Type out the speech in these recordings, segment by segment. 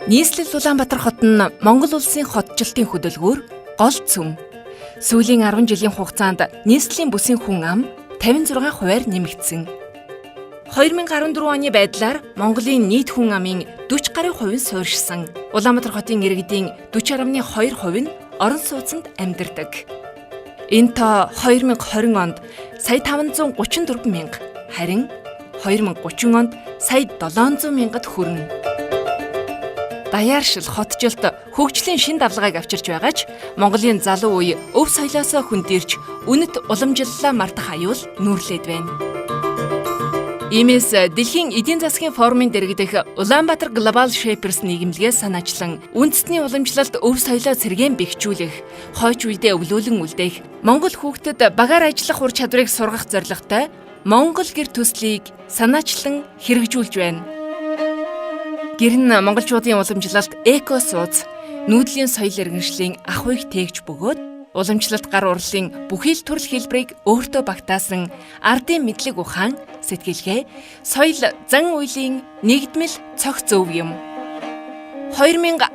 Нийслэл Улаанбаатар хот нь Монгол улсын хотчлтын хөдөлгүүр гол цөм. Сүүлийн 10 жилийн хугацаанд нийслэлийн бүсийн хүн ам 56%-аар нэмэгдсэн. 2014 оны байдлаар Монголын нийт хүн амын 40 гаруй хувь нь суурьшсан. Улаанбаатар хотын иргэдийн 40.2% нь орон сууцнд амьдардаг. Энэ тоо 2020 онд сая 534 мянга, харин 2030 онд сая 700 мянгад хүрнэ. Даяаршил хотчлт хөгжлийн шин давлгааг авчирч байгаа ч Монголын залуу үе өв соёлоосоо хөндөрч үнэт уламжлалаа мартах аюул нүүрлээд байна. Иймээс Дэлхийн эдийн засгийн форумын дэргэдэх Улаанбаатар Global Shapers нийгэмлэгээс санаачлан үндэсний уламжлалт өв соёлоо сэргээн бэхжүүлэх, хойч үедээ өвлүүлэн үлдээх, Монгол хүүхдэд багаар ажиллах ур чадварыг сургах зорилготой Монгол гэр төслийг санаачлан хэрэгжүүлж байна. Гэр нь монголчуудын уламжлалт эко сууц, нүүдлийн соёл иргэншлийн ахуйг тээгч бөгөөд уламжлалт гар урлын бүхий л төрөл хэлбэрийг өөртөө багтаасан ардын мэдлэг ухаан, сэтгэлгээ, соёл зан үйлийн нэгдмэл цогц зөв юм. 2013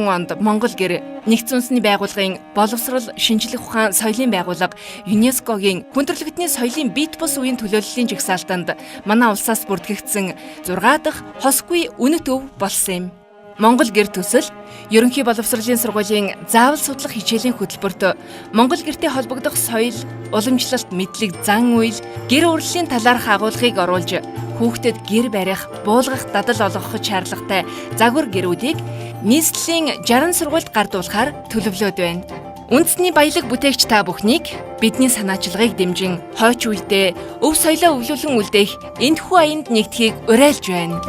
онд Монгол гэр Нэгдсэн үндэсний байгууллагын боловсрол шинжлэх ухаан соёлын байгууллага ЮНЕСКОгийн хүндрэлтний соёлын бит бус үеийн төлөөллийн жагсаалтанд манай улсаас бүртгэгдсэн 6 дахь хосгүй үнэт өв болсон юм. Монгол гэр төсөл ерөнхий боловсролын сургуулийн заавал судлах хичээлийн хөтөлбөрт Монгол гэртэй холбогдох соёл, уламжлалт, мэдлэг, зан үйл, гэр урлагийн талаарх агуулгыг оруулж хүүхдэд гэр барих, буулгах, дадал олгох шаардлагатай загвар гэрүүдийг нийслэлийн 60 сургуульд гардуулахаар төлөвлөд байна. Үндэсний баялаг бүтээгч та бүхнийг бидний санаачлагыг дэмжин хойч үедээ өв соёлоо өвлүүлэн үлдээх энэхүү аянд нэгдэхийг уриалж байна.